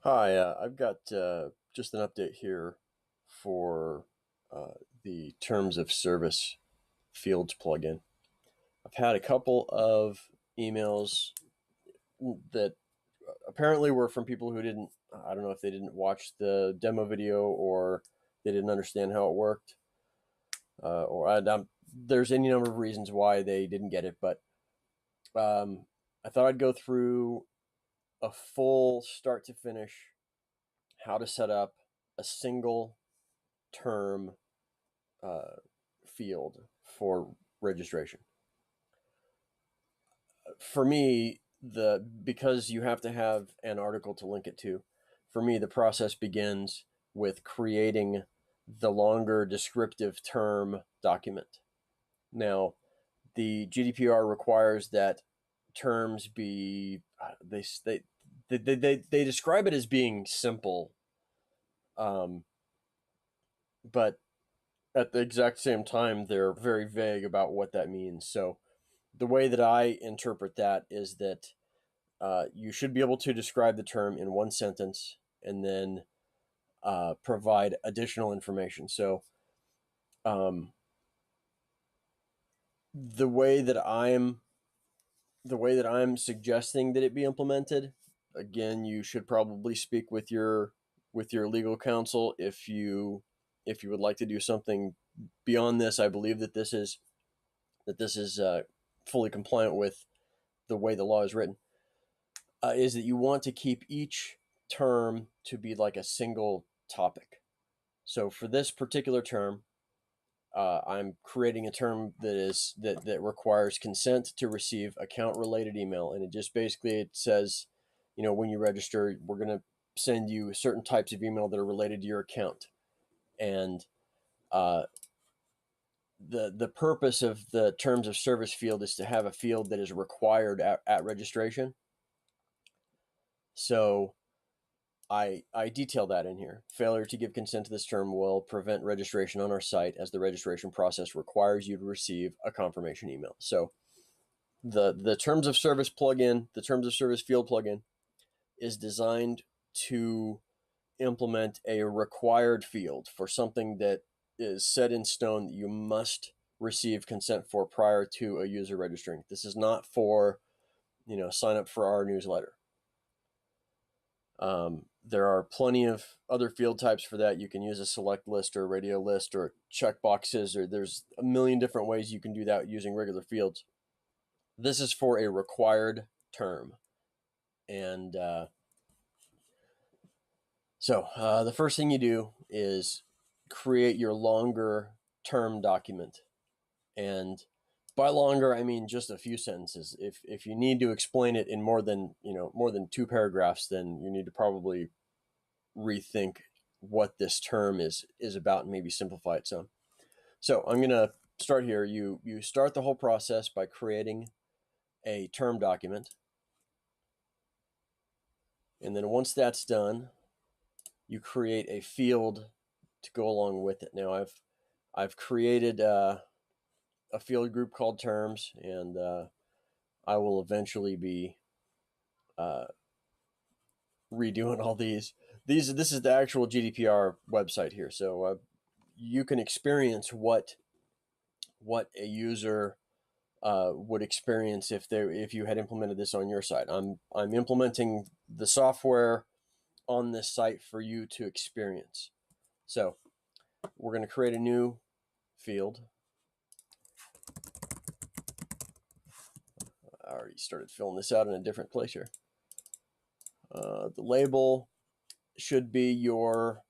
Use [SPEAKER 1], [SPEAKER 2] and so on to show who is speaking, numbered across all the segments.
[SPEAKER 1] Hi, I've got just an update here for the terms of service fields plugin. I've had a couple of emails that apparently were from people who didn't, I don't know if they didn't watch the demo video or they didn't understand how it worked, there's any number of reasons why they didn't get it, but um, I thought I'd go through a full start to finish how to set up a single term uh, field for registration. For me, the because you have to have an article to link it to, for me the process begins with creating the longer descriptive term document. Now, the GDPR requires that terms be they describe it as being simple, um, but at the exact same time they're very vague about what that means. So the way that I interpret that is that you should be able to describe the term in one sentence and then provide additional information. So um, the way that I'm the way that I'm suggesting that it be implemented, again, you should probably speak with your legal counsel if you would like to do something beyond this. I believe that this is fully compliant with the way the law is written. Is that you want to keep each term to be like a single topic. So for this particular term, I'm creating a term that requires consent to receive account related email, and it just basically it says, you know, when you register, we're going to send you certain types of email that are related to your account, and uh, the purpose of the terms of service field is to have a field that is required at registration. So I detail that in here. Failure to give consent to this term will prevent registration on our site as the registration process requires you to receive a confirmation email. So the terms of service plugin, the terms of service field plugin is designed to implement a required field for something that is set in stone that you must receive consent for prior to a user registering. This is not for, you know, sign up for our newsletter. There are plenty of other field types for that. You can use a select list or a radio list or checkboxes, or there's a million different ways you can do that using regular fields. This is for a required term. And the first thing you do is create your longer term document. And by longer, I mean just a few sentences. If you need to explain it in more than, you know, more than two paragraphs, then you need to probably rethink what this term is about and maybe simplify it some. So I'm going to start here. You start the whole process by creating a term document, and then once that's done, you create a field to go along with it. Now I've created a field group called terms, and I will eventually be uh, redoing all these. This is the actual GDPR website here, so you can experience what a user would experience if you had implemented this on your site. I'm implementing the software on this site for you to experience. So we're going to create a new field. I already started filling this out in a different place here. The label should be your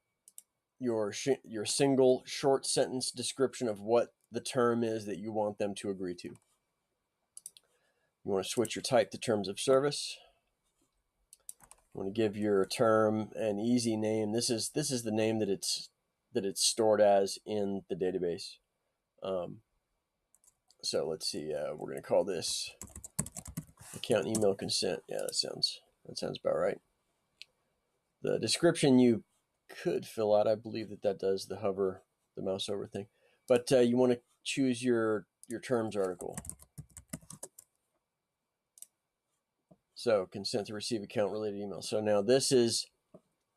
[SPEAKER 1] single short sentence description of what the term is that you want them to agree to. You want to switch your type to terms of service. You want to give your term an easy name. This is the name that it's stored as in the database. Um, so let's see. We're going to call this account email consent. Yeah, that sounds about right. The description you could fill out. I believe that does the mouse over thing. But you want to choose your terms article. So consent to receive account related email. So now this is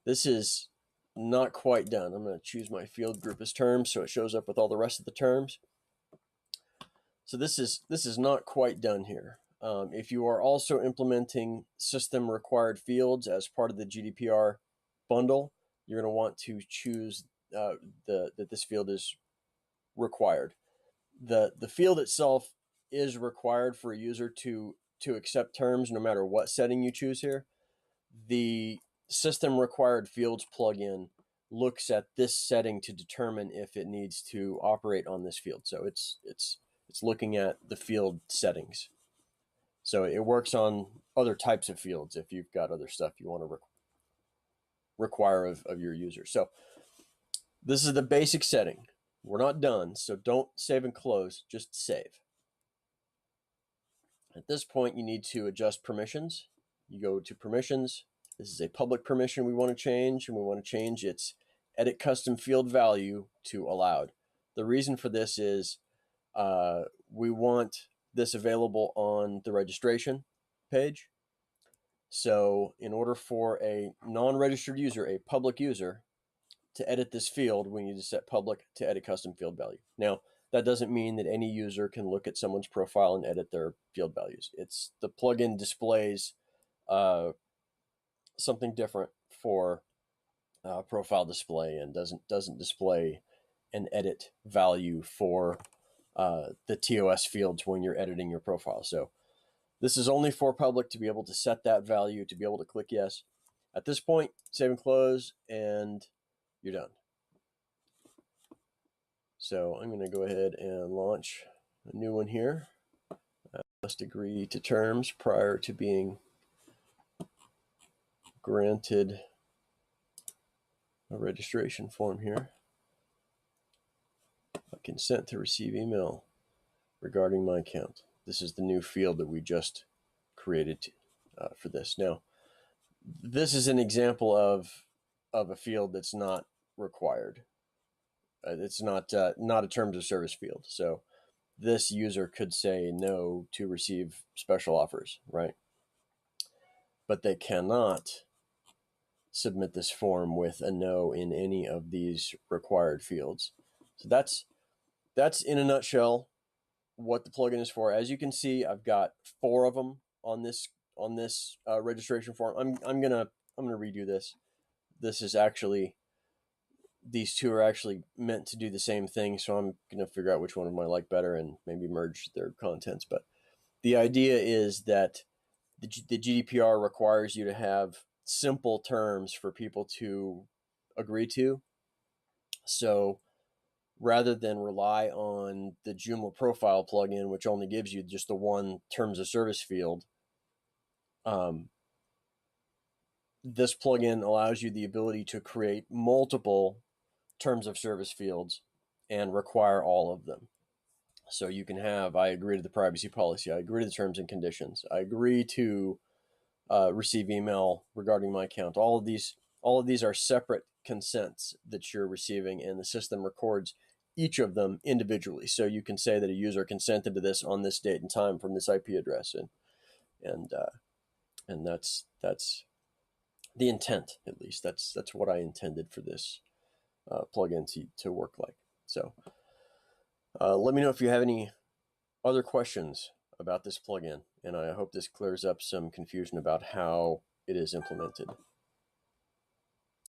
[SPEAKER 1] This is not quite done. I'm going to choose my field group as terms so it shows up with all the rest of the terms. So this is not quite done here. If you are also implementing system required fields as part of the GDPR bundle, you're going to want to choose that this field is required. The field itself is required for a user to accept terms no matter what setting you choose here. The system required fields plugin looks at this setting to determine if it needs to operate on this field. So it's looking at the field settings. So it works on other types of fields if you've got other stuff you want to require of your user. So this is the basic setting. We're not done, so don't save and close, just save. At this point, you need to adjust permissions. You go to permissions. This is a public permission we want to change, and we want to change its edit custom field value to allowed. The reason for this is we want this available on the registration page. So in order for a non-registered user, a public user, to edit this field, we need to set public to edit custom field value. Now, that doesn't mean that any user can look at someone's profile and edit their field values. It's the plugin displays something different for profile display and doesn't display an edit value for the TOS fields when you're editing your profile. So this is only for public to be able to set that value, to be able to click yes. At this point, save and close, and you're done. So I'm going to go ahead and launch a new one here. I must agree to terms prior to being granted a registration form here. I consent to receive email regarding my account. This is the new field that we just created for this. Now, this is an example of a field that's not required. It's not a terms of service field. So this user could say no to receive special offers, right? But they cannot submit this form with a no in any of these required fields. So that's in a nutshell what the plugin is for. As you can see, I've got 4 of them on this registration form. I'm gonna redo this. This is actually, these 2 are actually meant to do the same thing, so I'm gonna figure out which one of them I like better and maybe merge their contents. But the idea is that the GDPR requires you to have simple terms for people to agree to. So rather than rely on the Joomla profile plugin, which only gives you just the one terms of service field, this plugin allows you the ability to create multiple terms of service fields and require all of them. So you can have, I agree to the privacy policy, I agree to the terms and conditions, I agree to receive email regarding my account. All of these are separate consents that you're receiving, and the system records each of them individually. So you can say that a user consented to this on this date and time from this IP address, and that's the intent. At least that's what I intended for this plugin to work like. So let me know if you have any other questions about this plugin, and I hope this clears up some confusion about how it is implemented.